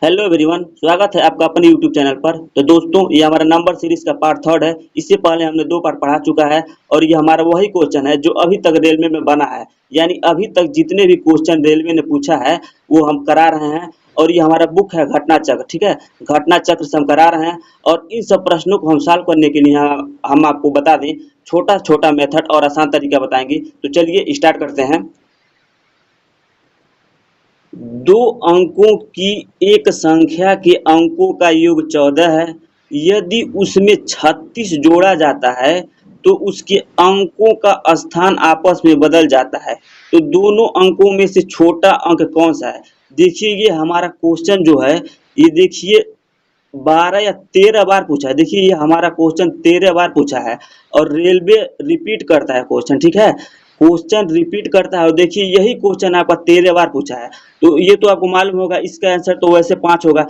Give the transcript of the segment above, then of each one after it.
Hello everyone, स्वागत है आपका अपने यूट्यूब चैनल पर। तो दोस्तों, ये हमारा नंबर सीरीज का पार्ट थर्ड है। इससे पहले हमने 2 पार्ट पढ़ा चुका है और ये हमारा वही क्वेश्चन है जो अभी तक रेलवे में बना है। यानी अभी तक जितने भी क्वेश्चन रेलवे ने पूछा है वो हम करा रहे हैं। और ये हमारा बुक है घटना चक्र, ठीक है। घटना चक्र से हम करा रहे हैं और इन सब प्रश्नों को हम सॉल्व करने के लिए हम आपको बता दें, छोटा छोटा मेथड और आसान तरीका बताएंगे। तो चलिए स्टार्ट करते हैं। 2 अंकों की एक संख्या के अंकों का योग 14 है। यदि उसमें 36 जोड़ा जाता है तो उसके अंकों का स्थान आपस में बदल जाता है। तो दोनों अंकों में से छोटा अंक कौन सा है? देखिए, ये हमारा क्वेश्चन जो है, ये देखिए 12 या 13 बार पूछा है। देखिए, ये हमारा क्वेश्चन 13 बार पूछा है और रेलवे रिपीट करता है क्वेश्चन, ठीक है। क्वेश्चन रिपीट करता है और देखिए यही क्वेश्चन आपका 13 बार पूछा है। तो ये तो आपको मालूम होगा, इसका आंसर तो वैसे 5 होगा।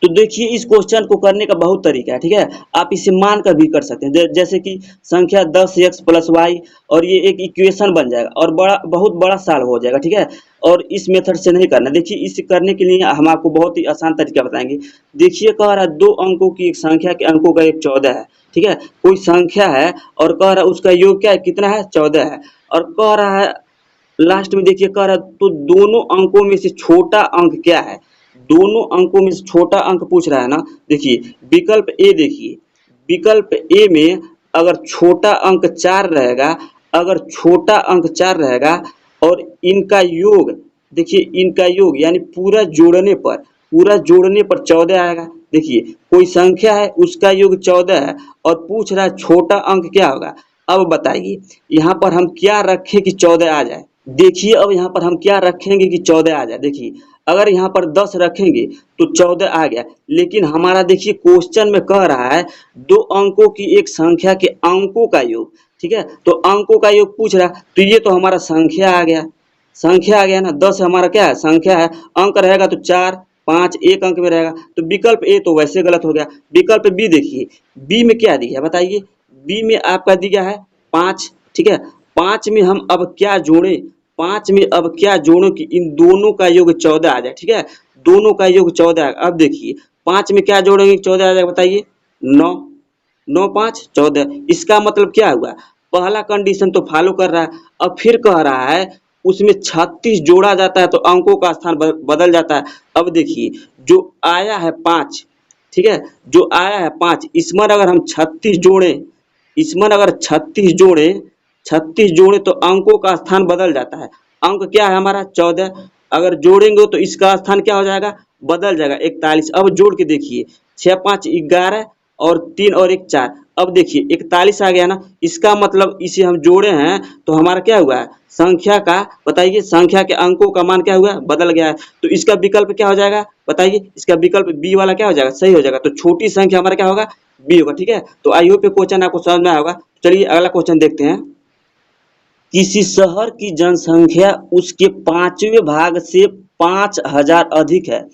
तो देखिए, इस क्वेश्चन को करने का बहुत तरीका है, ठीक है। आप इसे मान कर भी कर सकते हैं, जैसे कि संख्या 10x प्लस वाई, और ये एक इक्वेशन बन जाएगा और बहुत बड़ा सॉल्व हो जाएगा, ठीक है। और इस मेथड से नहीं करना। देखिए, इसे करने के लिए हम आपको बहुत ही आसान तरीका बताएंगे। देखिए, कह रहा है 2 अंकों की एक संख्या के अंकों का एक 14 है, ठीक है। कोई संख्या है और कह रहा है उसका योग क्या है, कितना है, 14 है। और कह रहा है लास्ट में, देखिए कह रहा है तो दोनों अंकों में से छोटा अंक क्या है। दोनों अंकों में से छोटा अंक पूछ रहा है ना। देखिए विकल्प ए, देखिए विकल्प ए में अगर छोटा अंक 4 रहेगा, अगर छोटा अंक 4 रहेगा और इनका योग, देखिए इनका योग यानी पूरा जोड़ने पर 14 आएगा। देखिए कोई संख्या है उसका योग 14 है और पूछ रहा है छोटा अंक क्या होगा। अब बताइए यहाँ पर हम क्या रखें कि 14 आ जाए। देखिए अब यहाँ पर हम क्या रखेंगे कि 14 आ जाए। देखिए अगर यहाँ पर 10 रखेंगे तो 14 आ गया। लेकिन हमारा देखिए क्वेश्चन में कह रहा है 2 अंकों की एक संख्या के अंकों का योग, ठीक है। तो अंकों का योग पूछ रहा है, तो ये तो हमारा संख्या आ गया। संख्या आ गया ना, 10 हमारा क्या है, संख्या है। अंक रहेगा तो 4 5 एक अंक में रहेगा। तो विकल्प ए तो वैसे गलत हो गया। विकल्प बी, देखिए बी में क्या दिया है बताइए। बी में आपका दिया है 5, ठीक है। 5 में हम अब क्या जोड़ें, 5 में अब क्या जोड़ो कि इन दोनों का योग 14 आ जाए, ठीक है। दोनों का योग 14 आएगा। अब देखिए 5 में क्या जोड़ेंगे 14 आ जाएगा बताइए, 9। 9 5 14। इसका मतलब क्या हुआ, पहला कंडीशन तो फॉलो कर रहा है। अब फिर कह रहा है उसमें 36 जोड़ा जाता है तो अंकों का स्थान बदल जाता है। अब देखिए जो आया है 5, ठीक है, जो आया है 5, इसमें अगर हम 36 जोड़े, इसमें अगर 36 जोड़े तो अंकों का स्थान बदल जाता है। अंक क्या है हमारा 14, अगर जोड़ेंगे तो इसका स्थान क्या हो जाएगा, बदल जाएगा 41। अब जोड़ के देखिए 6 5 11 और 3 और 1 4। अब देखिए 41 आ गया ना। इसका मतलब इसे हम जोड़े हैं तो हमारा क्या हुआ है, संख्या का, बताइए संख्या के अंकों का मान क्या हुआ, बदल गया है। तो इसका विकल्प क्या हो जाएगा बताइए, इसका विकल्प बी वाला क्या हो जाएगा, सही हो जाएगा। तो छोटी संख्या हमारा क्या होगा, बी होगा, ठीक है। तो आई होप ये क्वेश्चन आपको समझ में आया होगा। चलिए अगला क्वेश्चन देखते हैं। किसी शहर की जनसंख्या उसके 5वें भाग से 5000 अधिक है।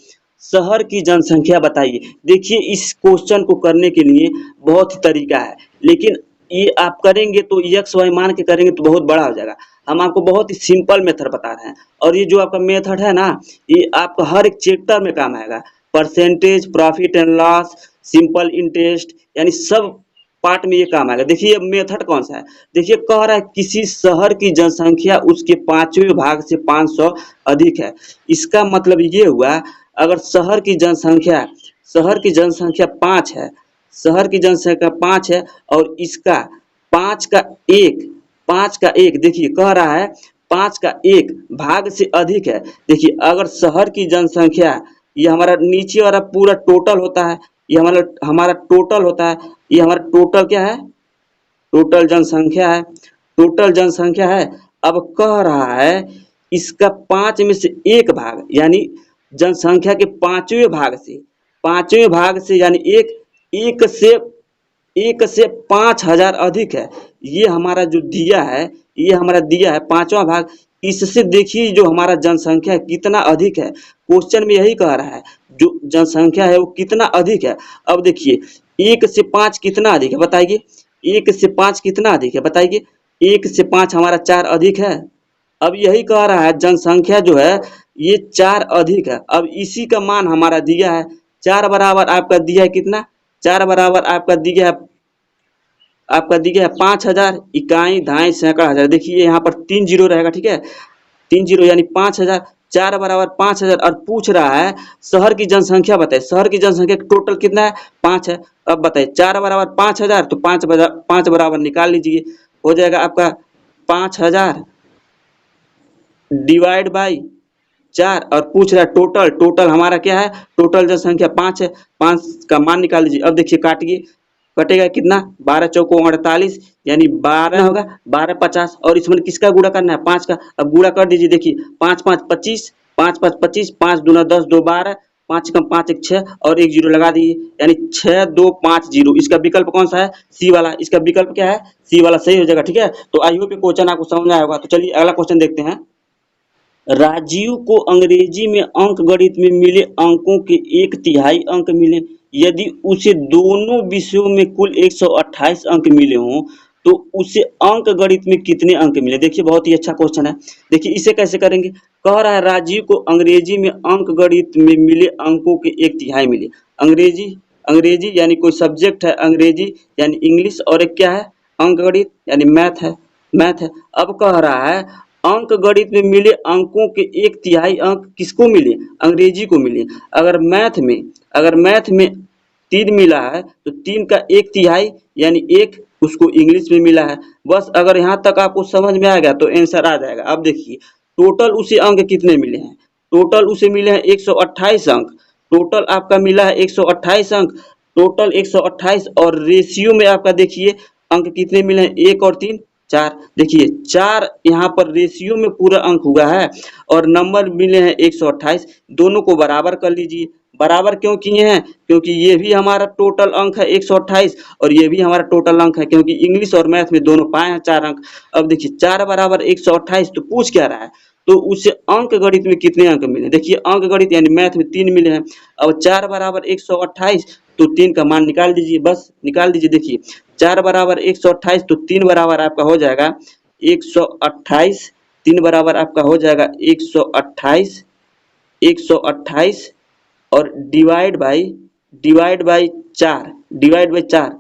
शहर की जनसंख्या बताइए। देखिए इस क्वेश्चन को करने के लिए बहुत ही तरीका है, लेकिन ये आप करेंगे तो एक्स वाई मान के करेंगे तो बहुत बड़ा हो जाएगा। हम आपको बहुत ही सिंपल मेथड बता रहे हैं और ये जो आपका मेथड है ना, ये आपका हर एक चैप्टर में काम आएगा। Percentage, profit and loss, simple interest, यानी सब पार्ट में ये काम आएगा। देखिए ये मेथड कौन सा है। देखिए कह रहा है किसी शहर की जनसंख्या उसके 5वें भाग से 500 अधिक है। इसका मतलब ये हुआ, अगर शहर की जनसंख्या 5 है, शहर की जनसंख्या 5 है और इसका 5 का 1, 5 का 1, देखिए कह रहा है 5 का 1 भाग से अधिक है। देखिए अगर शहर की जनसंख्या, ये हमारा नीचे वाला पूरा टोटल होता है, ये हमारा हमारा टोटल होता है। ये हमारा टोटल क्या है, टोटल जनसंख्या है, टोटल जनसंख्या है। अब कह रहा है इसका 5 में से 1 भाग, यानी जनसंख्या के 5वें भाग से यानी एक, एक से 5000 अधिक है। ये हमारा जो दिया है, ये हमारा दिया है 5वां भाग। इससे देखिए जो हमारा जनसंख्या है कितना अधिक है। क्वेश्चन में यही कह रहा है जो जनसंख्या है वो कितना अधिक है। अब देखिए 1 से 5 कितना अधिक है बताइए, 1 से 5 कितना अधिक है बताइए। 1 से 5 हमारा 4 अधिक है। अब यही कह रहा है जनसंख्या जो है ये 4 अधिक है। अब इसी का मान हमारा दिया है, 4 बराबर आपका दिया है कितना, 4 बराबर आपका दिया है 5000 इकाई धाई सैकड़ा हजार। देखिए यहाँ पर 3 जीरो रहेगा, ठीक है, 3 जीरो यानी 5000, 4 बराबर 5000। और पूछ रहा है शहर की जनसंख्या बताए, शहर की जनसंख्या टोटल कितना है, 5 है। अब बताइए 4 बराबर 5000, तो 5 बराबर निकाल लीजिए, हो जाएगा आपका 5000 डिवाइड बाई 4। और पूछ रहा है टोटल, टोटल हमारा क्या है, टोटल जनसंख्या 5 है, 5 का मान निकाल लीजिए। अब देखिए काटिए, कटेगा कितना, 12 चौको 48 यानी 12 होगा, 12 50। और इसमें किसका गुणा करना है, 5 का। अब गुणा कर दीजिए, देखिए 5 5 25, 5 5 25, 5 दूना 10, 2 12, 5 कम 5 1 6 और एक जीरो लगा दिए, यानी 6 2 5 जीरो। इसका विकल्प कौन सा है, सी वाला। इसका विकल्प क्या है, सी वाला सही हो जाएगा, ठीक है। तो आई होप ये क्वेश्चन आपको समझ में आया होगा। तो चलिए अगला क्वेश्चन देखते हैं। राजीव को अंग्रेजी में अंकगणित में मिले अंकों के 1/3 अंक मिले। यदि उसे दोनों विषयों में कुल 128 अंक मिले हों तो उसे अंकगणित में कितने अंक मिले। देखिए बहुत ही अच्छा क्वेश्चन है। देखिए इसे कैसे करेंगे, कह रहा है राजीव को अंग्रेजी में अंकगणित में मिले अंकों के 1/3 मिले। अंग्रेजी, अंग्रेजी यानी कोई सब्जेक्ट है अंग्रेजी यानी इंग्लिश, और एक क्या है, अंकगणित यानी मैथ है, मैथ है। अब कह रहा है अंक गणित में मिले अंकों के 1/3 अंक किसको मिले, अंग्रेजी को मिले। अगर मैथ में 3 मिला है तो 3 का 1/3 यानी 1 उसको इंग्लिश में मिला है। बस अगर यहाँ तक आपको समझ में आ गया तो आंसर आ जाएगा। अब देखिए टोटल उसे अंक कितने मिले हैं, टोटल उसे मिले हैं 128 अंक, टोटल आपका मिला है 128 अंक, टोटल 128। और रेशियो में आपका देखिए अंक कितने मिले हैं, 1 और 3 4। देखिए 4 यहाँ पर रेशियो में पूरा अंक हुआ है और नंबर मिले हैं 128। दोनों को बराबर कर लीजिए। बराबर क्यों किए हैं, क्योंकि ये भी हमारा टोटल अंक है 128 और ये भी हमारा टोटल अंक है, क्योंकि इंग्लिश और मैथ में दोनों पाए हैं 4 अंक। अब देखिए 4 बराबर 128, तो पूछ क्या रहा है, तो उसे अंक गणित में कितने अंक मिले। देखिए अंक गणित यानी मैथ में 3 मिले हैं। अब 4 बराबर 128, तो 3 का मान निकाल दीजिए, बस निकाल दीजिए। देखिए 4 बराबर 128, तो 3 बराबर आपका हो जाएगा 128, 3 बराबर आपका हो जाएगा 128, 128 और डिवाइड बाई 4, डिवाइड बाई 4।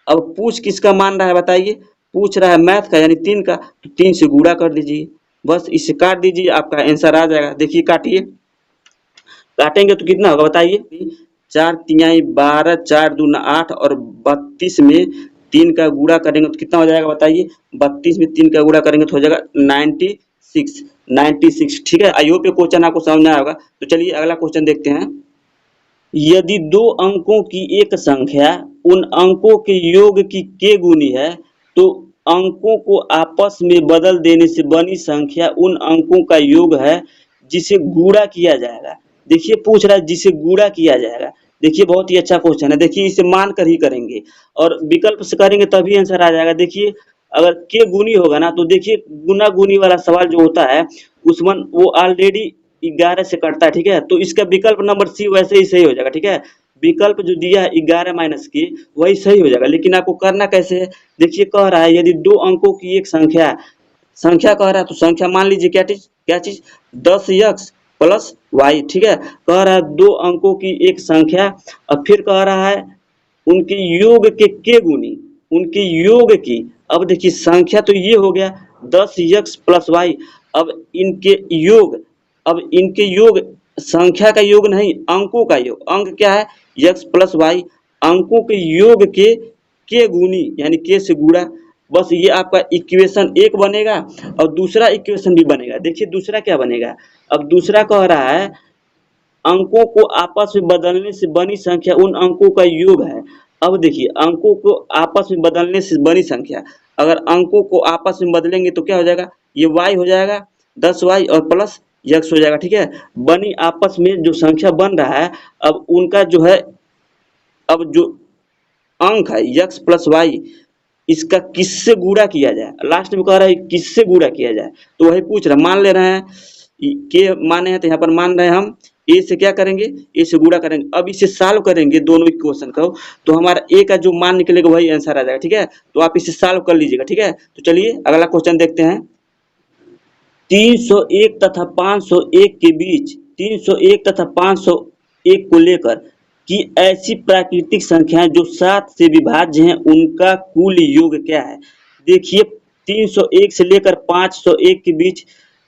अब पूछ किसका मान रहा है बताइए, पूछ रहा है मैथ का यानी 3 का, तो 3 से गुणा कर दीजिए, बस इसे काट दीजिए, आपका आंसर आ जाएगा। देखिए काटिए, काटेंगे तो कितना होगा बताइए, 4 तिहाई 12, 4 दूना 8 और 32 में 3 का गुणा करेंगे तो कितना हो जाएगा बताइए, 32 में 3 का गुणा करेंगे तो हो जाएगा 96, 96, ठीक है। आई होप ये क्वेश्चन आपको समझ में आया होगा। तो चलिए अगला क्वेश्चन देखते हैं। यदि 2 अंकों की एक संख्या उन अंकों के योग की के गुनी है तो अंकों को आपस में बदल देने से बनी संख्या उन अंकों का योग है जिसे गुणा किया जाएगा। देखिए पूछ रहा है जिसे गुणा किया जाएगा। देखिए बहुत ही अच्छा क्वेश्चन है। देखिए इसे मान कर ही करेंगे और विकल्प से करेंगे तभी आंसर आ जाएगा। देखिए अगर के गुनी होगा ना तो देखिए गुना गुनी वाला सवाल जो होता है उसमें वो ऑलरेडी 11 से कटता है, ठीक है। तो इसका विकल्प नंबर सी वैसे ही सही हो जाएगा, ठीक है। विकल्प जो दिया है 11 माइनस के वही सही हो जाएगा। लेकिन आपको करना कैसे है, देखिए कह रहा है यदि 2 अंकों की एक संख्या, संख्या कह रहा है तो संख्या मान लीजिए क्या चीज 10x प्लस वाई, ठीक है। कह रहा है 2 अंकों की एक संख्या और फिर कह रहा है उनके योग के गुनी, उनके योग की। अब देखिए संख्या तो ये हो गया 10x प्लस वाई, अब इनके योग, अब इनके योग संख्या का योग नहीं अंकों का योग, अंक क्या है x प्लस वाई, अंकों के योग के गुनी यानी के से गुणा। बस ये आपका इक्वेशन 1 बनेगा और दूसरा इक्वेशन भी बनेगा। देखिए दूसरा क्या बनेगा, अब दूसरा कह रहा है अंकों को आपस में बदलने से बनी संख्या उन अंकों का योग है। अब देखिए अंकों को आपस में बदलने से बनी संख्या, अगर अंकों को आपस में बदलेंगे तो क्या हो जाएगा, ये y हो जाएगा 10y और प्लस x हो जाएगा, ठीक है। बनी आपस में जो संख्या बन रहा है, अब उनका जो है, अब जो अंक है x प्लस वाई, इसका किससे गुणा किया जाए। लास्ट में कह रहा है किससे गुणा किया जाए, तो वही पूछ रहा है। मान ले रहे हैं के माने हैं तो यहाँ पर मान रहे हैं हम ए से क्या करेंगे, ए से गुणा करेंगे। अब इसे सॉल्व करेंगे दोनों इक्वेशन को, तो हमारा ए का जो मान निकलेगा वही आंसर आ जाएगा, ठीक है। तो आप इसे सॉल्व कर लीजिएगा, ठीक है। तो चलिए अगला क्वेश्चन देखते हैं। 301 तथा 501 के बीच 301 तथा 501 को लेकर कि ऐसी प्राकृतिक संख्याएं जो 7 से विभाज्य हैं उनका कुल योग क्या है। देखिए 301 से लेकर 501 के बीच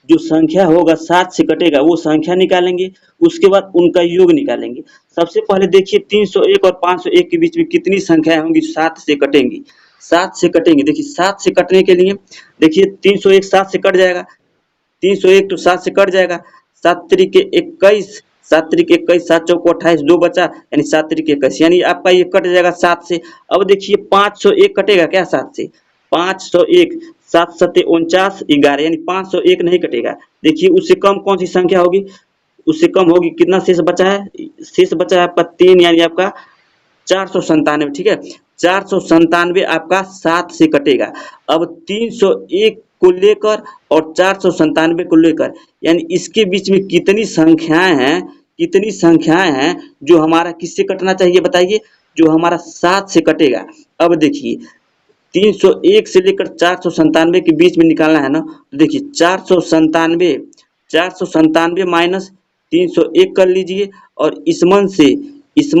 जो संख्या होगा 7 से कटेगा वो संख्या निकालेंगे, उसके बाद उनका योग निकालेंगे। सबसे पहले देखिए 301 और 501 के बीच में कितनी संख्याएं होंगी 7 से कटेंगी। 7 से कटेंगे, देखिए 7 से कटने के लिए देखिए 301 7 से कट जाएगा, 301 तो 7 से कट जाएगा, 7 त्रिक 21, 7 त्रिक 21, 7 चौको 28, 2 बचा यानी 7 त्रिक 21, यानी आपका ये कट जाएगा 7 से। अब देखिए 501 कटेगा क्या 7 से, 501, 7 सत्ते 49, 11 यानी 501 नहीं कटेगा। देखिए उससे कम कौन सी संख्या होगी, उससे कम होगी, कितना शेष बचा है, शेष बचा है आपका 3 यानी आपका 497, ठीक है। 497 आपका 7 से कटेगा। अब 301 को लेकर और 497 को लेकर यानी इसके बीच में कितनी संख्याएं हैं, कितनी संख्याएं हैं जो हमारा किससे कटना चाहिए बताइए, जो हमारा 7 से कटेगा। अब देखिए 301 से लेकर 497 के बीच में निकालना है ना, तो देखिए 497 माइनस 301 कर लीजिए और इसमन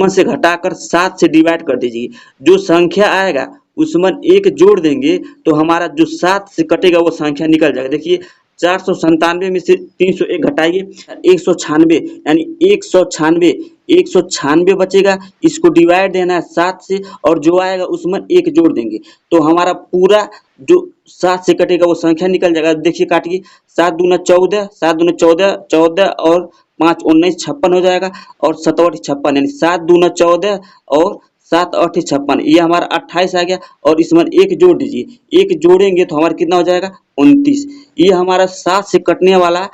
से घटाकर 7 से डिवाइड कर दीजिए। जो संख्या आएगा उसमन 1 जोड़ देंगे तो हमारा जो 7 से कटेगा वो संख्या निकल जाएगा। देखिए 497 में से 301 घटाइए 196 यानी 196 बचेगा, इसको डिवाइड देना है 7 से और जो आएगा उसमें 1 जोड़ देंगे तो हमारा पूरा जो 7 से कटेगा वो संख्या निकल जाएगा। देखिए काटिए 7 दूना 14, 7 दूना 14, 14 और 5 19 56 हो जाएगा और 7 8 56 यानी 7 दूना 14 और 7 8 56, ये हमारा 28 आ गया और इसमें 1 जोड़ दीजिए, 1 जोड़ेंगे तो हमारा कितना हो जाएगा 29। ये हमारा 7 से कटने वाला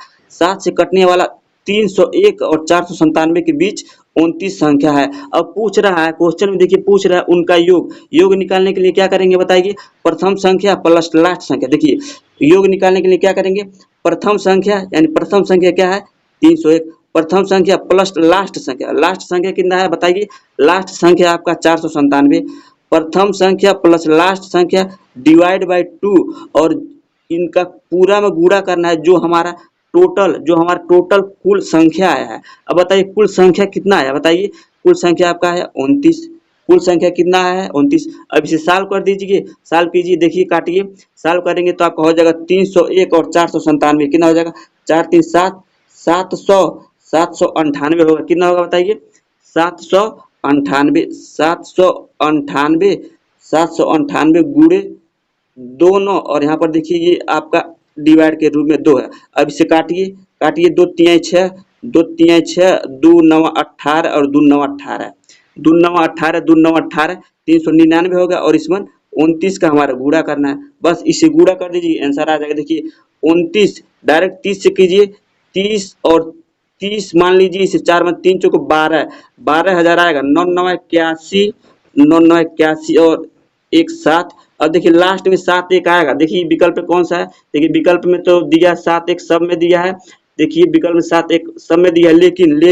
301 और 497 के बीच 29 संख्या है। अब पूछ रहा है क्वेश्चन में, देखिए पूछ रहा है उनका योग निकालने के लिए क्या करेंगे बताइए, प्रथम संख्या प्लस लास्ट संख्या। देखिए योग निकालने के लिए क्या करेंगे, प्रथम संख्या यानी प्रथम संख्या क्या है 301, प्रथम संख्या प्लस लास्ट संख्या कितना है बताइए, लास्ट संख्या आपका 497, प्रथम संख्या प्लस लास्ट संख्या डिवाइड बाय 2 और इनका पूरा में गुणा करना है जो हमारा टोटल कुल संख्या आया है। अब बताइए कुल संख्या कितना आया बताइए, कुल संख्या आपका है 29, कुल संख्या कितना है 29। अब इसे सॉल्व कर दीजिए, सॉल्व कीजिए, देखिए काटिए, सॉल्व करेंगे तो आपका हो जाएगा 301 और 497 कितना हो जाएगा 4 3 7 798 होगा, कितना होगा बताइए 798 गुणे दोनों और यहाँ पर देखिए ये आपका डिवाइड के रूप में 2 है। अब इसे काटिए 2 3 6 2 3 6 2 9 18 और 2 9 18 2 9 18 2 9 18 399 होगा और इसमें 29 का हमारा गुणा करना है, बस इसे गुणा कर दीजिए आंसर आ जाएगा। देखिए 29 डायरेक्ट 30 से कीजिए, 30 और 30 मान लीजिए, इसे 4 में 3 चौको 12,000 आएगा, 9981 और 1 7। अब देखिए लास्ट में 7 1 आएगा, देखिए विकल्प में कौन सा है, देखिए विकल्प में तो दिया 7 1 सब में दिया है, देखिए विकल्प में 7 1 सब में दिया है, लेकिन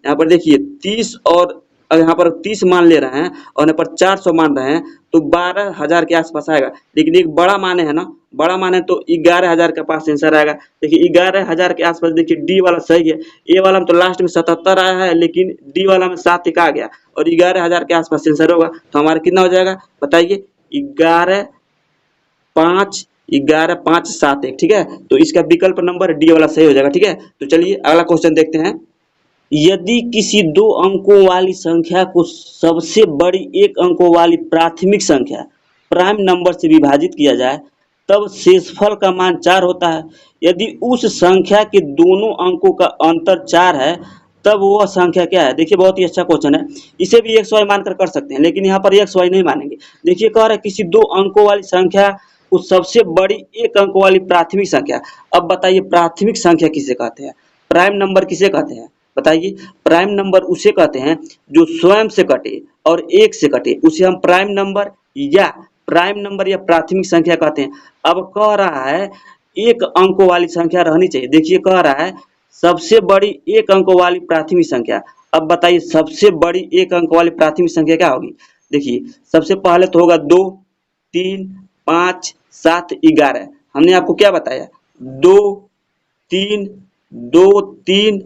यहाँ पर देखिए 30 और यहाँ पर 30 मान ले रहे हैं और यहाँ पर 400 मान रहे हैं तो 12,000 के आसपास आएगा, लेकिन एक बड़ा माने है ना, बड़ा माने तो 11,000 के पास आंसर आएगा। देखिए 11,000 के आसपास, देखिए डी वाला सही है, ए वाला में तो लास्ट में 77 आया है लेकिन डी वाला में 7 1 आ गया और 11,000 के आसपास आंसर होगा तो हमारा कितना हो जाएगा बताइए 11,5,7 1, ठीक है। तो इसका विकल्प नंबर डी वाला सही हो जाएगा, ठीक है। तो चलिए अगला क्वेश्चन देखते हैं। यदि किसी 2 अंकों वाली संख्या को सबसे बड़ी 1 अंकों वाली प्राथमिक संख्या प्राइम नंबर से विभाजित किया जाए तब शेषफल का मान 4 होता है। यदि उस संख्या के दोनों अंकों का अंतर 4 है तब वह संख्या क्या है। देखिए बहुत ही अच्छा क्वेश्चन है, इसे भी XY मानकर कर सकते हैं लेकिन यहाँ पर XY नहीं मानेंगे। देखिए कह रहा है किसी 2 अंकों वाली संख्या को सबसे बड़ी 1 अंक वाली प्राथमिक संख्या। अब बताइए प्राथमिक संख्या किसे कहते हैं, प्राइम नंबर किसे कहते हैं बताइए। प्राइम नंबर उसे कहते हैं जो स्वयं से कटे और 1 से कटे, उसे हम प्राइम नंबर या प्राथमिक संख्या कहते हैं। अब कह रहा है 1 अंकों वाली संख्या रहनी चाहिए। देखिए कह रहा है सबसे बड़ी 1 अंकों वाली प्राथमिक संख्या। अब बताइए सबसे बड़ी 1 अंक वाली प्राथमिक संख्या क्या होगी। देखिए सबसे पहले तो होगा 2 3 5 7 11। हमने आपको क्या बताया 2 3, 2, 3,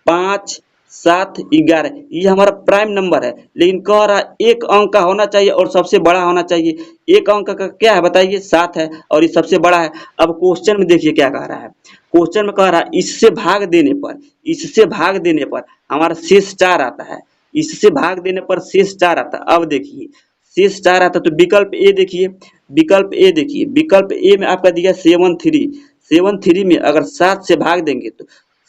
5, 7, 11 ये हमारा प्राइम नंबर है, लेकिन कह रहा है एक अंक का होना चाहिए और सबसे बड़ा होना चाहिए। एक अंक का क्या है बताइए, 7 है और ये सबसे बड़ा है। अब क्वेश्चन में देखिए क्या कह रहा है, क्वेश्चन में कह रहा है इससे भाग देने पर हमारा शेष 4 आता है। इससे भाग देने पर शेष 4 आता है। अब देखिए शेष 4 आता है तो विकल्प ए देखिए, विकल्प ए में आपका दिया 7 3 में अगर 7 से भाग देंगे तो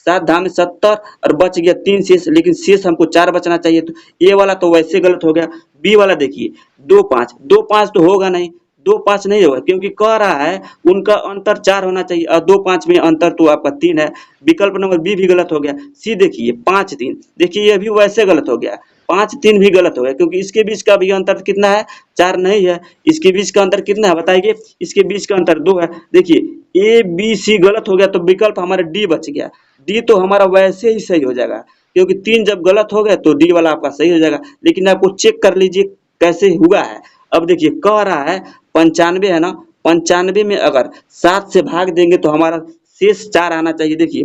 7 धाम 70 और बच गया 3 शेष, लेकिन शेष हमको 4 बचना चाहिए। तो ए वाला तो वैसे गलत हो गया। बी वाला देखिए 2 5 तो होगा नहीं, 2 5 नहीं होगा क्योंकि कह रहा है उनका अंतर 4 होना चाहिए और 2 5 में अंतर तो आपका 3 है। विकल्प नंबर बी भी गलत हो गया। सी देखिए 5 3, देखिए ये भी वैसे गलत हो गया। 5 3 भी गलत हो गया क्योंकि इसके बीच का भी अंतर कितना है, 4 नहीं है। इसके बीच का अंतर कितना है बताइए, इसके बीच का अंतर 2 है। देखिए ए बी सी गलत हो गया तो विकल्प हमारा डी बच गया। डी तो हमारा वैसे ही सही हो जाएगा क्योंकि 3 जब गलत हो गए तो डी वाला आपका सही हो जाएगा। लेकिन आपको चेक कर लीजिए कैसे हुआ है। अब देखिए कह रहा है 95 है ना, 95 में अगर 7 से भाग देंगे तो हमारा शेष 4 आना चाहिए। देखिए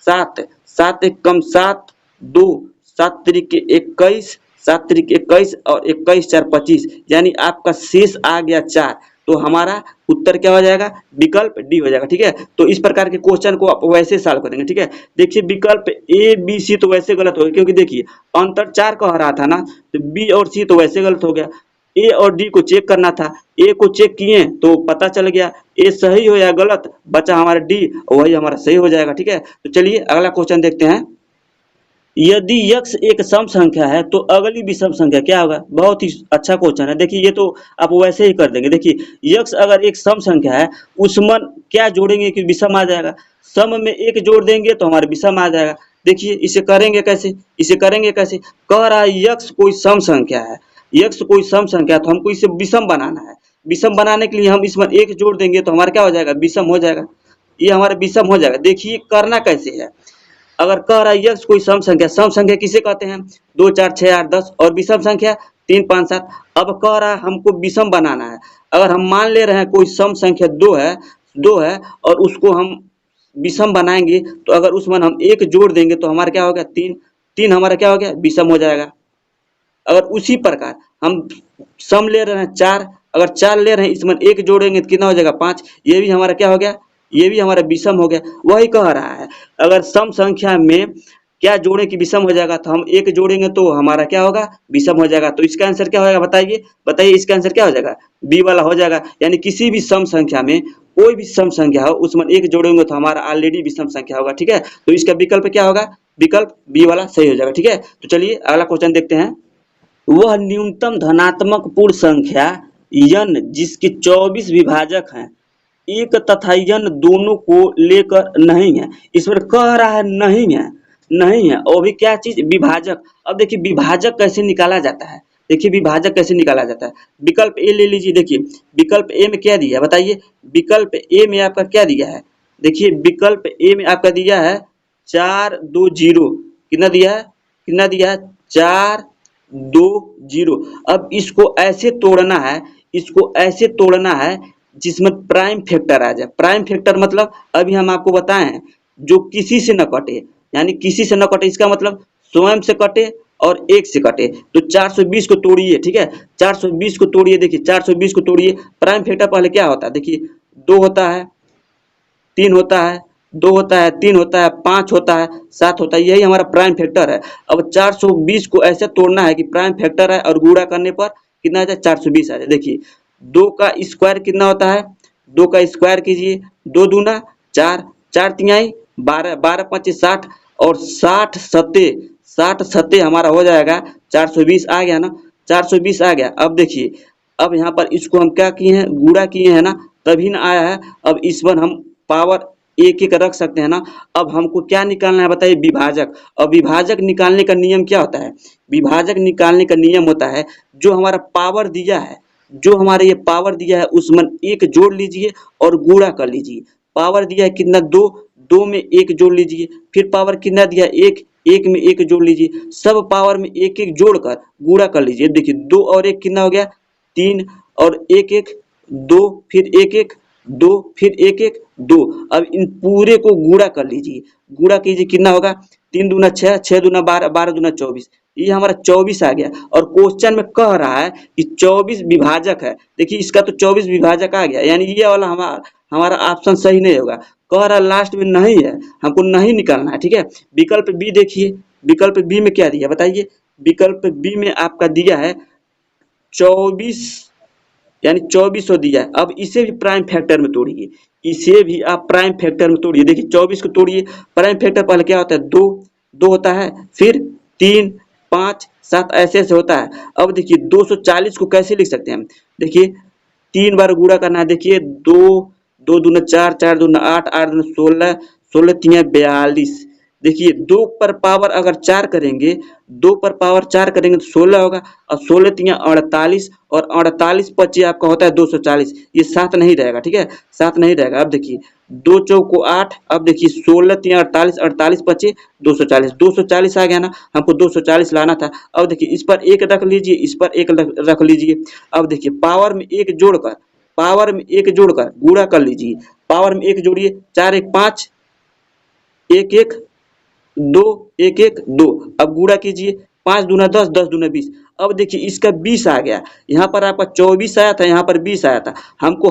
7 7 एक कम 7, 2 7 त्रिक 21, 7 त्रिक 21 और 21 4 25, यानी आपका शेष आ गया 4। तो हमारा उत्तर क्या हो जाएगा, विकल्प डी हो जाएगा। ठीक है, तो इस प्रकार के क्वेश्चन को आप वैसे सॉल्व करेंगे। ठीक है, देखिए विकल्प ए बी सी तो वैसे गलत हो गया क्योंकि देखिए अंतर 4 कह रहा था ना, तो बी और सी तो वैसे गलत हो गया। ए और डी को चेक करना था, ए को चेक किए तो पता चल गया ए सही हो या गलत, बचा हमारा डी, वही हमारा सही हो जाएगा। ठीक है, तो चलिए अगला क्वेश्चन देखते हैं। यदि यक्स एक सम संख्या है तो अगली विषम संख्या क्या होगा। बहुत ही अच्छा क्वेश्चन है। देखिए ये तो आप वैसे ही कर देंगे। देखिए यक्स अगर एक सम संख्या है उसमें क्या जोड़ेंगे कि विषम आ जाएगा। सम में एक जोड़ देंगे तो हमारा विषम आ जाएगा। देखिए इसे करेंगे कैसे, कह रहा है यक्स कोई सम संख्या है, यक्स कोई सम संख्या तो हमको इसे विषम बनाना है। विषम बनाने के लिए हम इसमें एक जोड़ देंगे तो हमारा क्या हो जाएगा, विषम हो जाएगा। ये हमारा विषम हो जाएगा। देखिए करना कैसे है, अगर कह रहा है यक्स कोई सम संख्या किसे कहते हैं, 2 4 6 8 10 और विषम संख्या 3 5 7। अब कह रहा है हमको विषम बनाना है। अगर हम मान ले रहे हैं कोई सम संख्या 2 है और उसको हम विषम बनाएंगे तो अगर उसमें हम एक जोड़ देंगे तो हमारा क्या हो गया, 3 3 हमारा क्या हो गया, विषम हो जाएगा। अगर उसी प्रकार हम सम ले रहे हैं 4, अगर 4 ले रहे हैं इसमें एक जोड़ेंगे तो कितना हो जाएगा, 5, ये भी हमारा क्या हो गया, ये भी हमारा विषम हो गया। वही कह रहा है अगर सम संख्या में क्या जोड़े कि विषम हो जाएगा, तो हम एक जोड़ेंगे तो हमारा क्या होगा, विषम हो जाएगा। तो इसका आंसर क्या होगा बताइए इसका आंसर क्या हो जाएगा, बी वाला हो जाएगा। यानी किसी भी सम संख्या में कोई भी सम संख्या हो उसमें एक जोड़ेंगे तो हमारा ऑलरेडी विषम संख्या होगा। ठीक है, तो इसका विकल्प क्या होगा, विकल्प बी वाला सही हो जाएगा। ठीक है, तो चलिए अगला क्वेश्चन देखते हैं। वह न्यूनतम धनात्मक पूर्ण संख्या n जिसके 24 विभाजक हैं, एक तथा n दोनों को लेकर नहीं है। इस पर कह रहा है नहीं है और भी क्या चीज, विभाजक। अब देखिए विभाजक कैसे निकाला जाता है, विकल्प ए ले लीजिए। देखिए विकल्प ए में क्या दिया है बताइए, विकल्प ए में आपका क्या दिया है, देखिए विकल्प ए में आपका दिया है 4 2 0, कितना दिया है 4 2 0। अब इसको ऐसे तोड़ना है जिसमें प्राइम फैक्टर आ जाए। प्राइम फैक्टर मतलब अभी हम आपको बताए हैं जो किसी से न कटे, यानी किसी से न कटे इसका मतलब स्वयं से कटे और एक से कटे। तो 420 को तोड़िए। ठीक है, 420 को तोड़िए। देखिए 420 को तोड़िए, प्राइम फैक्टर पहले क्या होता है, देखिए 2 होता है, 3 होता है, 2 होता है, 3 होता है, 5 होता है, 7 होता है, यही हमारा प्राइम फैक्टर है। अब 420 को ऐसे तोड़ना है कि प्राइम फैक्टर है और गुणा करने पर कितना आ जाए, 420 आ जाए। देखिए 2 का स्क्वायर कितना होता है, 2 का स्क्वायर कीजिए, 2 दूना 4, 4 तिहाई 12, 12 5 60 और 60 सत्ते हमारा हो जाएगा 420 आ गया ना, 420 आ गया। अब देखिए अब यहाँ पर इसको हम क्या किए हैं, गुणा किए हैं ना, तभी ना आया है। अब इस पर हम पावर एक एक रख सकते हैं ना। अब हमको क्या निकालना है बताइए, विभाजक। अब विभाजक निकालने का नियम क्या होता है, विभाजक निकालने का नियम होता है जो हमारा पावर दिया है, जो हमारे ये पावर दिया है उसमें एक जोड़ लीजिए और गुणा कर लीजिए। पावर दिया है कितना, 2, 2 में एक जोड़ लीजिए, फिर पावर कितना दिया, 1, 1 में एक जोड़ लीजिए, सब पावर में एक एक जोड़कर गुणा कर लीजिए। देखिए 2 और 1 कितना हो गया, 3 और 1 1 2, फिर 1 1 2, फिर 1 1 2। अब इन पूरे को गुणा कर लीजिए, गुणा कीजिए, कितना होगा, 3 दूना 6, 6 दूना 12, 12 दूना 24, ये हमारा 24 आ गया। और क्वेश्चन में कह रहा है कि 24 विभाजक है, देखिए इसका तो 24 विभाजक आ गया, यानी ये वाला हमारा हमारा ऑप्शन सही नहीं होगा। कह रहा लास्ट में नहीं है, हमको नहीं निकालना है, ठीक है। विकल्प बी देखिए, विकल्प बी में क्या दिया बताइए, विकल्प बी में आपका दिया है 24, यानी 2400 दिया है। अब इसे भी प्राइम फैक्टर में तोड़िए, इसे भी आप प्राइम फैक्टर में तोड़िए, देखिए 24 को तोड़िए, प्राइम फैक्टर पहले क्या होता है, 2, 2 होता है, फिर 3, 5, 7 ऐसे ऐसे होता है। अब देखिए 240 को कैसे लिख सकते हैं हम, देखिए 3 बार गुणा करना है, देखिए 2, 2 दूना 4, 4 दूना 8, 8 दूना 16, 16 तीन 42। देखिए 2 पर पावर अगर 4 करेंगे, 2 पर पावर 4 करेंगे तो 16 होगा, और 16 तीन 48, और 48 पच्चीस आपका होता है 240, ये 7 नहीं रहेगा, ठीक है, 7 नहीं रहेगा। अब देखिए 2 चौको 8, अब देखिए 16 तीन 48, 48 पच्चीस 240, 240 आ गया ना, हमको 240 लाना था। अब देखिए इस पर एक रख लीजिए, इस पर एक रख लीजिए। अब देखिए पावर में एक जोड़कर, पावर में एक जोड़कर गुणा कर लीजिए, पावर में एक जोड़िए, 4 1 5, 1 1 2, 1 1 2, अब गुणा कीजिए, 5 दूना 10, 10 दूना 20। अब देखिए इसका 20 आ गया, यहाँ पर आपका 24 आया था, यहाँ पर 20 आया था। हमको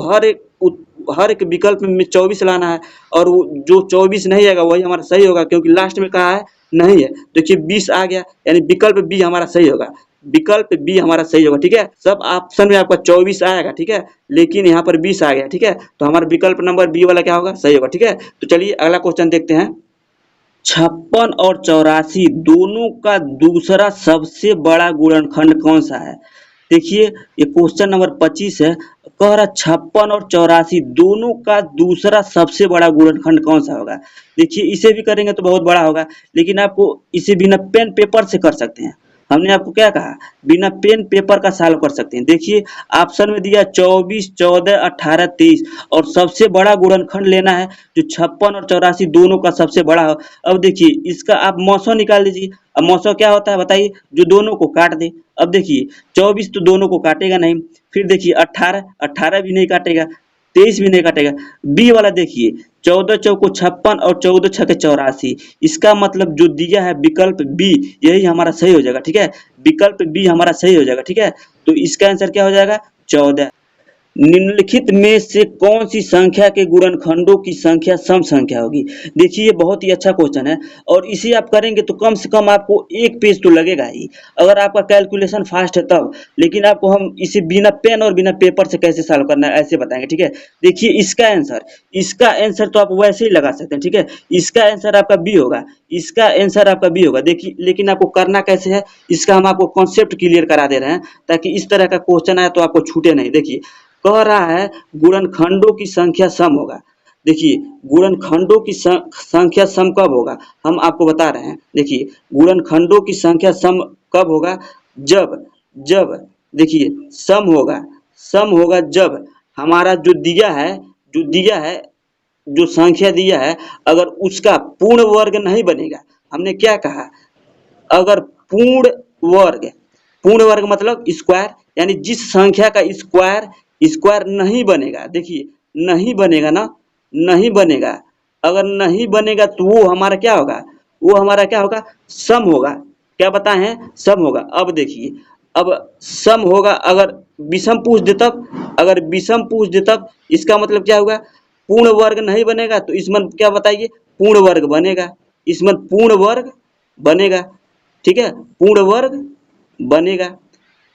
हर एक विकल्प में 24 लाना है, और वो जो 24 नहीं आएगा वही हमारा सही होगा, क्योंकि लास्ट में कहा है नहीं है। देखिए 20 आ गया, यानी विकल्प बी हमारा सही होगा, विकल्प बी हमारा सही होगा, ठीक है। सब ऑप्शन में आपका 24 आएगा, ठीक है, लेकिन यहाँ पर 20 आ गया, ठीक है, तो हमारा विकल्प नंबर बी वाला क्या होगा, सही होगा, ठीक है। तो चलिए अगला क्वेश्चन देखते हैं। 56 और 84 दोनों का दूसरा सबसे बड़ा गुणनखंड कौन सा है। देखिए ये क्वेश्चन नंबर 25 है, कह रहा 56 और 84 दोनों का दूसरा सबसे बड़ा गुणनखंड कौन सा होगा। देखिए इसे भी करेंगे तो बहुत बड़ा होगा, लेकिन आपको इसे बिना पेन पेपर से कर सकते हैं। हमने आपको क्या कहा, बिना पेन पेपर का सॉल्व कर सकते हैं। देखिए ऑप्शन में दिया 24, 14, 18, 23, और सबसे बड़ा गुणनखंड लेना है जो 56 और 84 दोनों का सबसे बड़ा हो। अब देखिए इसका आप मौसों निकाल लीजिए। अब मौसों क्या होता है बताइए, जो दोनों को काट दे। अब देखिए 24 तो दोनों को काटेगा नहीं, फिर देखिए 18, 18 भी नहीं काटेगा, 23 भी नहीं काटेगा। बी वाला देखिए 14 चौको 56 और 14 छके 84, इसका मतलब जो दिया है विकल्प बी यही हमारा सही हो जाएगा, ठीक है, विकल्प बी हमारा सही हो जाएगा, ठीक है। तो इसका आंसर क्या हो जाएगा, 14। निम्नलिखित में से कौन सी संख्या के गुणनखंडों की संख्या सम संख्या होगी। देखिए ये बहुत ही अच्छा क्वेश्चन है, और इसे आप करेंगे तो कम से कम आपको एक पेज तो लगेगा ही, अगर आपका कैलकुलेशन फास्ट है तब। लेकिन आपको हम इसे बिना पेन और बिना पेपर से कैसे सॉल्व करना है ऐसे बताएंगे, ठीक है। देखिए इसका आंसर तो आप वैसे ही लगा सकते हैं, ठीक है, इसका आंसर आपका बी होगा, इसका आंसर आपका बी होगा। देखिए लेकिन आपको करना कैसे है, इसका हम आपको कॉन्सेप्ट क्लियर करा दे रहे हैं, ताकि इस तरह का क्वेश्चन आए तो आपको छूटे नहीं। देखिए कह रहा है गुणनखंडों की संख्या सम होगा। देखिए गुणनखंडों की संख्या सम कब होगा, हम आपको बता रहे हैं। देखिए गुणनखंडों की संख्या सम कब होगा, जब जब देखिए सम होगा जब हमारा जो संख्या दिया है, अगर उसका पूर्ण वर्ग नहीं बनेगा। हमने क्या कहा, अगर पूर्ण वर्ग मतलब स्क्वायर, यानी जिस संख्या का स्क्वायर नहीं बनेगा। देखिए नहीं बनेगा ना, नहीं बनेगा, अगर नहीं बनेगा तो वो हमारा क्या होगा, वो हमारा क्या होगा, सम होगा। क्या बताए हैं, सम होगा। अब देखिए अब सम होगा अगर विषम पूछ दे तब, अगर विषम पूछ दे तब इसका मतलब क्या होगा, पूर्ण वर्ग नहीं बनेगा, तो इसमें क्या बताइए, पूर्ण वर्ग बनेगा, इसमें पूर्ण वर्ग बनेगा, ठीक है, पूर्ण वर्ग बनेगा।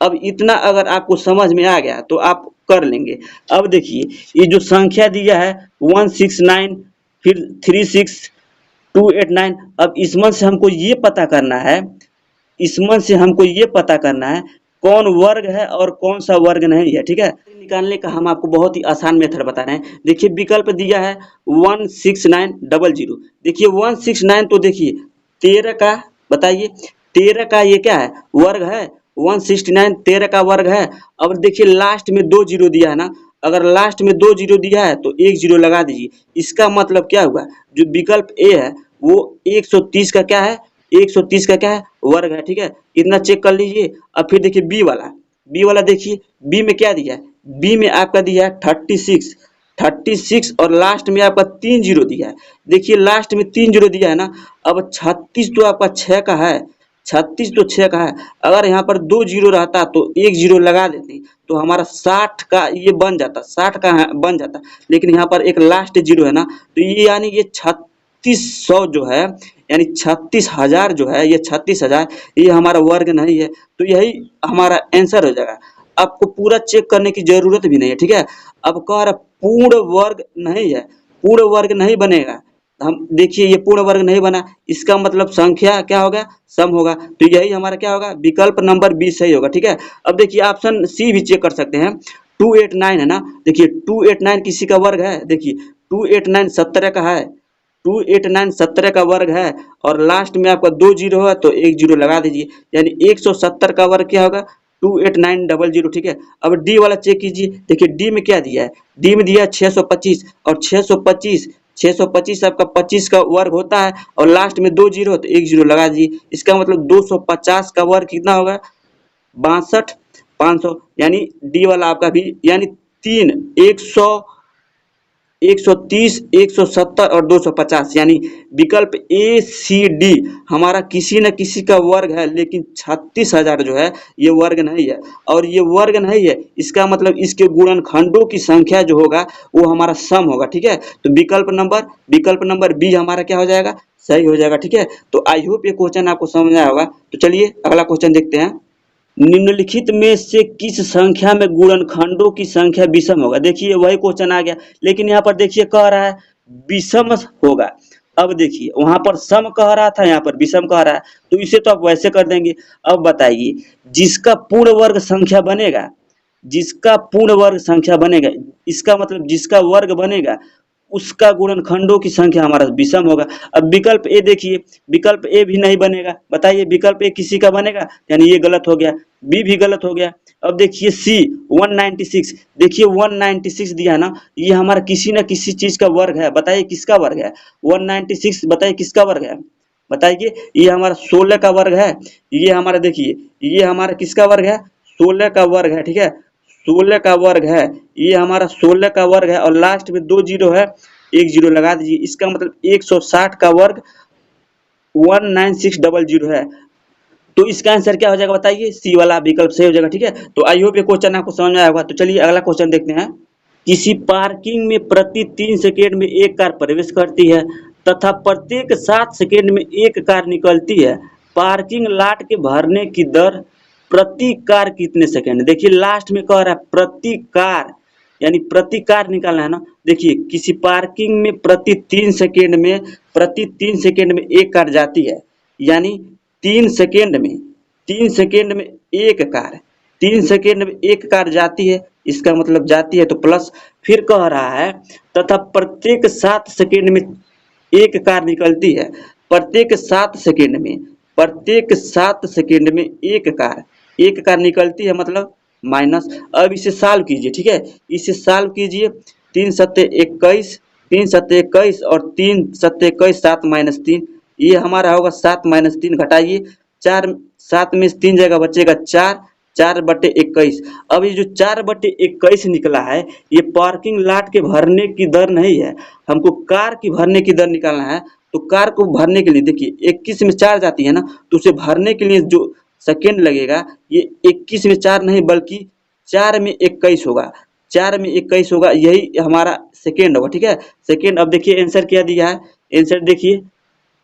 अब इतना अगर आपको समझ में आ गया तो आप कर लेंगे। अब देखिए ये जो संख्या दिया है 169, फिर 36289, अब इसमें से हमको ये पता करना है, इसमें से हमको ये पता करना है कौन वर्ग है और कौन सा वर्ग नहीं है, ठीक है। निकालने का हम आपको बहुत ही आसान मेथड बता रहे हैं। देखिए विकल्प दिया है 16900, देखिए 169 तो देखिए 13 का, बताइए 13 का ये क्या है, वर्ग है, 169 13 का वर्ग है। अब देखिए लास्ट में 2 जीरो दिया है ना, अगर लास्ट में 2 जीरो दिया है तो 1 जीरो लगा दीजिए। इसका मतलब क्या हुआ, जो विकल्प ए है वो 130 का क्या है, 130 का क्या है, वर्ग है, ठीक है, इतना चेक कर लीजिए। अब फिर देखिए बी वाला देखिए, बी में क्या दिया है, बी में आपका दिया है 36, 36 और लास्ट में आपका 3 जीरो दिया है। देखिए लास्ट में 3 जीरो दिया है ना। अब 36 तो आपका 6 का है, 36 तो 6 का है। अगर यहाँ पर 2 जीरो रहता तो 1 जीरो लगा देते तो हमारा 60 का ये बन जाता, 60 का बन जाता। लेकिन यहाँ पर एक लास्ट जीरो है ना, तो ये यानी ये 3600 जो है, यानी 36,000 जो है, ये 36,000 ये हमारा वर्ग नहीं है। तो यही हमारा आंसर हो जाएगा। आपको पूरा चेक करने की जरूरत भी नहीं है, ठीक है। अब कह रहा पूर्ण वर्ग नहीं है, पूर्ण वर्ग नहीं बनेगा। हम देखिए ये पूर्ण वर्ग नहीं बना, इसका मतलब संख्या क्या होगा, सम होगा। तो यही हमारा क्या होगा, विकल्प नंबर बी सही होगा, ठीक है। अब देखिए ऑप्शन सी भी चेक कर सकते हैं। 289 है ना, देखिए 289 किसी का वर्ग है, देखिए 289 17 का है, 289 17 का वर्ग है। और लास्ट में आपका 2 जीरो है तो 1 जीरो लगा दीजिए, यानी 170 का वर्ग क्या होगा, 28900, ठीक है। अब डी वाला चेक कीजिए, देखिए डी में क्या दिया है, डी में दिया है 625, और 625 आपका 25 का वर्ग होता है, और लास्ट में 2 जीरो तो 1 जीरो लगा दीजिए। इसका मतलब 250 का वर्ग कितना होगा, 62,500, यानी डी वाला आपका भी, यानी 130, 170 और 250, यानी विकल्प ए सी डी हमारा किसी न किसी का वर्ग है, लेकिन 36,000 जो है ये वर्ग नहीं है। और ये वर्ग नहीं है, इसका मतलब इसके गुणनखंडों की संख्या जो होगा वो हमारा सम होगा, ठीक है। तो विकल्प नंबर बी हमारा क्या हो जाएगा, सही हो जाएगा, ठीक है। तो आई होप ये क्वेश्चन आपको समझ आया होगा। तो चलिए अगला क्वेश्चन देखते हैं। निम्नलिखित में से किस संख्या में गुणनखंडों की संख्या विषम होगा। देखिए वही क्वेश्चन आ गया, लेकिन यहाँ पर देखिए कह रहा है विषम होगा। अब देखिए वहां पर सम कह रहा था, यहाँ पर विषम कह रहा है, तो इसे तो आप वैसे कर देंगे। अब बताइए जिसका पूर्ण वर्ग संख्या बनेगा, जिसका पूर्ण वर्ग संख्या बनेगा, इसका मतलब जिसका वर्ग बनेगा उसका गुणनखंडों की संख्या हमारा विषम होगा। अब विकल्प ए देखिए, विकल्प ए भी नहीं बनेगा। बताइए विकल्प ए किसी का बनेगा, यानी ये गलत हो गया, बी भी गलत हो गया। अब देखिए सी 196, देखिए 196 दिया है ना, ये हमारा किसी न किसी चीज का वर्ग है। बताइए किसका वर्ग है 196, बताइए किसका वर्ग है, बताइए। ये हमारा 16 का वर्ग है। ये हमारा देखिए, ये हमारा किसका वर्ग है, 16 का वर्ग है, ठीक है। 16 का वर्ग है, ये हमारा 16 का वर्ग है, और लास्ट में 2 जीरो है, 1 जीरो लगा दीजिए। इसका मतलब 160 का वर्ग 19600 है। तो इसका आंसर क्या हो जाएगा, बताइए। सी वाला विकल्प सही हो जाएगा, ठीक है। तो आई होप ये क्वेश्चन आपको समझ में आया होगा। तो चलिए अगला क्वेश्चन देखते हैं। किसी पार्किंग में प्रति 3 सेकेंड में एक कार प्रवेश करती है तथा प्रत्येक 7 सेकेंड में एक कार निकलती है। पार्किंग लॉट के भरने की दर प्रति कार कितने सेकेंड। देखिए लास्ट में कह रहा है प्रति कार, यानी प्रति कार निकालना है ना। देखिए किसी पार्किंग में प्रति 3 सेकेंड में एक कार जाती है, यानी 3 सेकेंड में एक कार, 3 सेकेंड में एक कार जाती है, इसका मतलब जाती है तो प्लस। फिर कह रहा है तथा प्रत्येक 7 सेकेंड में एक कार निकलती है। प्रत्येक 7 सेकेंड में एक कार निकलती है, मतलब माइनस। अब इसे सॉल्व कीजिए, ठीक है, इसे सॉल्व कीजिए। 3 सत्ते 21, 3 सत्ते 21 और 3 सत्ते 21, 7 माइनस 3, ये हमारा होगा 7 माइनस 3, घटाइए 4, 7 में 3 जगह बचेगा 4, 4/21। अब ये जो 4/21 निकला है, ये पार्किंग लॉट के भरने की दर नहीं है, हमको कार की भरने की दर निकालना है। तो कार को भरने के लिए देखिए 21 में 4 जाती है ना, तो उसे भरने के लिए जो सेकेंड लगेगा, ये 21 में 4 नहीं बल्कि 4 में 21 होगा, 4 में 21 होगा, यही हमारा सेकेंड होगा, ठीक है। सेकेंड। अब देखिए आंसर क्या दिया है, आंसर देखिए,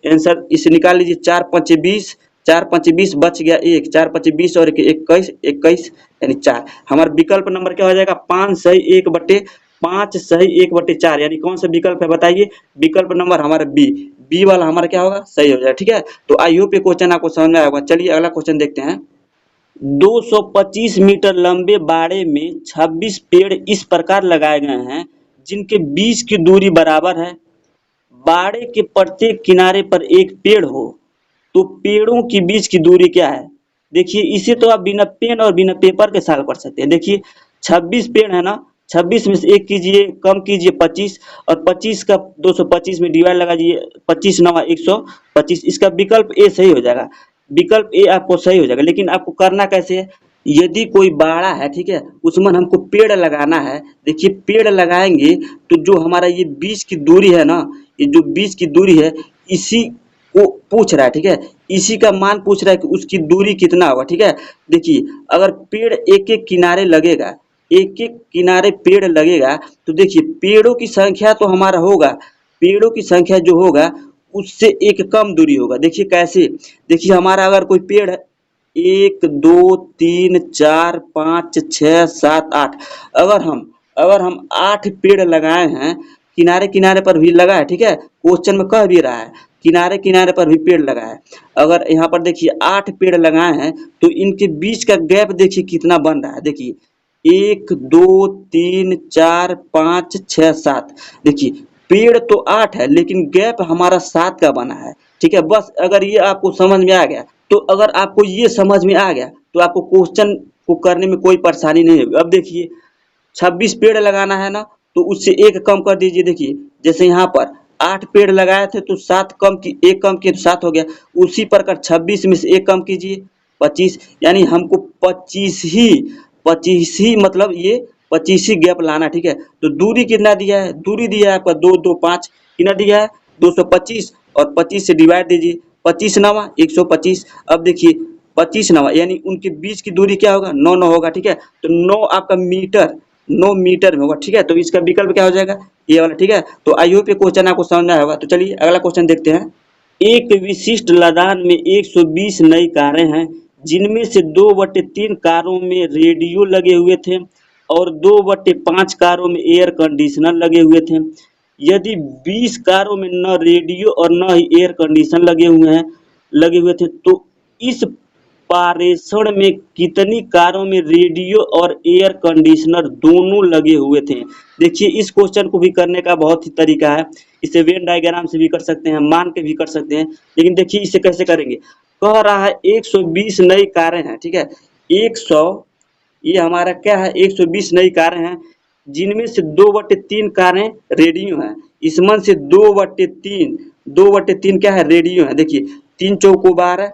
आंसर इसे निकाल लीजिए। 4 5 20, 4 5 20 बच गया 1, 4 5 20 और 21, 21 यानी 4। हमारा विकल्प नंबर क्या हो जाएगा, 5 सही 1/5 सही 1/4, यानी कौन सा विकल्प है बताइए। विकल्प नंबर हमारा बी, बी वाला हमारा क्या होगा, सही हो जाएगा, ठीक है। तो आई होप ये क्वेश्चन आपको समझ में आया होगा। चलिए अगला क्वेश्चन देखते हैं। 225 मीटर लंबे बाड़े में 26 पेड़ इस प्रकार लगाए गए हैं जिनके बीच की दूरी बराबर है। बाड़े के प्रत्येक किनारे पर एक पेड़ हो तो पेड़ों के बीच की दूरी क्या है। देखिए इसे तो आप बिना पेन और बिना पेपर के सॉल्व कर सकते हैं। देखिए 26 पेड़ है ना, 26 में से एक कीजिए, कम कीजिए 25, और 25 का 225 में डिवाइड लगा दीजिए, 25 9 125। इसका विकल्प ए सही हो जाएगा, विकल्प ए आपको सही हो जाएगा। लेकिन आपको करना कैसे है, यदि कोई बाड़ा है, ठीक है, उसमें हमको पेड़ लगाना है। देखिए पेड़ लगाएंगे तो जो हमारा ये बीच की दूरी है ना, ये जो बीच की दूरी है, इसी को पूछ रहा है, ठीक है, इसी का मान पूछ रहा है कि उसकी दूरी कितना होगा, ठीक है। देखिए अगर पेड़ एक एक किनारे लगेगा, एक एक किनारे पेड़ लगेगा, तो देखिए पेड़ों की संख्या तो हमारा होगा, पेड़ों की संख्या जो होगा उससे एक कम दूरी होगा। देखिए कैसे, देखिए हमारा अगर कोई पेड़ है, 1 2 3 4 5 6 7 8, अगर हम 8 पेड़ लगाए हैं, किनारे किनारे पर भी लगा है, ठीक है, क्वेश्चन में कह भी रहा है किनारे किनारे पर भी पेड़ लगा है। अगर यहाँ पर देखिए 8 पेड़ लगाए हैं तो इनके बीच का गैप देखिए कितना बन रहा है। देखिए 1 2 3 4 5 6 7, देखिए पेड़ तो 8 है लेकिन गैप हमारा 7 का बना है, ठीक है। बस अगर ये आपको समझ में आ गया, तो अगर आपको ये समझ में आ गया तो आपको क्वेश्चन को करने में कोई परेशानी नहीं होगी। अब देखिए 26 पेड़ लगाना है ना, तो उससे एक कम कर दीजिए। देखिए जैसे यहाँ पर 8 पेड़ लगाए थे तो 7 कम की, एक कम किए तो 7 हो गया। उसी प्रकार 26 में से एक कम कीजिए, 25, यानी हमको 25 ही मतलब ये 25 ही गैप लाना, ठीक है। तो दूरी कितना दिया है, दूरी दिया है आपका 2 2 5, कितना दिया है 225, और 25 से डिवाइड दीजिए, 25 नवा 125। अब देखिए 25 नवा यानी उनके बीच की दूरी क्या होगा, 9 9 होगा, ठीक है। तो 9 आपका मीटर, 9 मीटर में होगा, ठीक है। तो इसका विकल्प क्या हो जाएगा, ये वाला, ठीक है। तो आई होप ये क्वेश्चन आपको समझ में आया होगा। तो चलिए अगला क्वेश्चन देखते हैं। एक विशिष्ट लदान में 120 नई कारें हैं, जिनमें से 2/3 कारों में रेडियो लगे हुए थे और 2/5 कारों में एयर कंडीशनर लगे हुए थे। यदि 20 कारों में न रेडियो और न ही एयर कंडीशन लगे हुए थे, तो इस पारेषण में कितनी कारों में रेडियो और एयर कंडीशनर दोनों लगे हुए थे। देखिए इस क्वेश्चन को भी करने का बहुत ही तरीका है। इसे वेन डायग्राम से भी कर सकते हैं, मान के भी कर सकते हैं, लेकिन देखिए इसे कैसे करेंगे। कह रहा है 120 नई कारें हैं, ठीक है, 100, ये हमारा क्या है, 120 नई कारें हैं, जिनमें से 2/3 कारें रेडियो हैं। इसमें से 2/3 क्या है, रेडियो है। देखिए 3 चौको 12,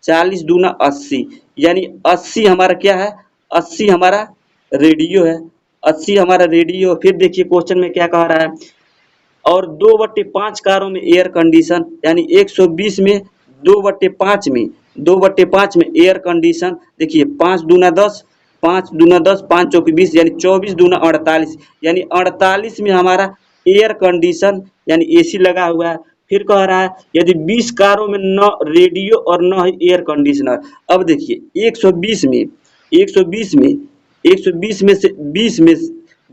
40 दूना 80, यानी 80 हमारा क्या है, 80 हमारा रेडियो है, 80 हमारा रेडियो। फिर देखिए क्वेश्चन में क्या कह रहा है, और 2/5 कारों में एयर कंडीशन, यानी 120 में 2/5 में एयर कंडीशन। देखिए 5 दूना 10, 5 दूना 10, 5 चौकी 20, यानी 24 दूना 48, यानी 48 में हमारा एयर कंडीशन यानी एसी लगा हुआ है। फिर कह रहा है यदि 20 कारों में न रेडियो और न ही एयर कंडीशनर। अब देखिए 120 में 120 में 120 में से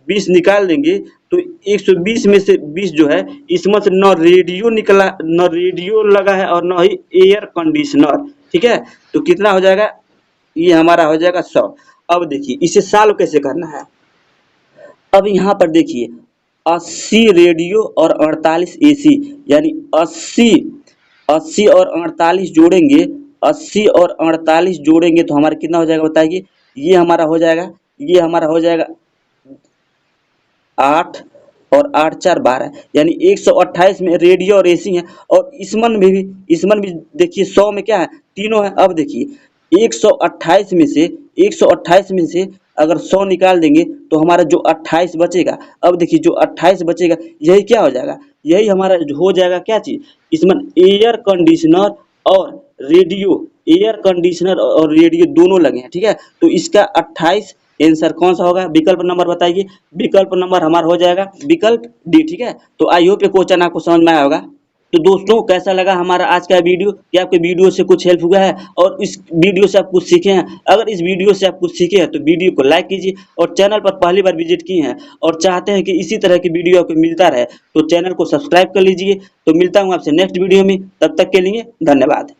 20 निकाल देंगे तो 120 में से 20 जो है, इसमें से न रेडियो निकला, न रेडियो लगा है और न ही एयर कंडीशनर, ठीक है। तो कितना हो जाएगा, ये हमारा हो जाएगा 100। अब देखिए इसे सॉल्व कैसे करना है। अब यहाँ पर देखिए 80 रेडियो और 48 एसी, यानी 80 और 48 जोड़ेंगे, 80 और 48 जोड़ेंगे तो हमारा कितना हो जाएगा बताइए। ये हमारा हो जाएगा 8 और 8 4 12, यानी 128 में रेडियो और एसी है। और इसमन भी देखिए 100 में क्या है, तीनों है। अब देखिए 128 में से अगर 100 निकाल देंगे तो हमारा जो 28 बचेगा, अब देखिए जो 28 बचेगा यही क्या हो जाएगा, यही हमारा हो जाएगा क्या चीज, इसमें एयर कंडीशनर और रेडियो, एयर कंडीशनर और रेडियो दोनों लगे हैं, ठीक है। तो इसका 28 आंसर कौन सा होगा, विकल्प नंबर बताइए। विकल्प नंबर हमारा हो जाएगा विकल्प डी, ठीक है। तो आई होप ये क्वेश्चन आपको समझ में आया होगा। तो दोस्तों कैसा लगा हमारा आज का वीडियो, क्या आपके वीडियो से कुछ हेल्प हुआ है और इस वीडियो से आप कुछ सीखे हैं। अगर इस वीडियो से आप कुछ सीखे हैं तो वीडियो को लाइक कीजिए, और चैनल पर पहली बार विजिट किए हैं और चाहते हैं कि इसी तरह की वीडियो आपको मिलता रहे तो चैनल को सब्सक्राइब कर लीजिए। तो मिलता हूँ आपसे नेक्स्ट वीडियो में, तब तक के लिए धन्यवाद।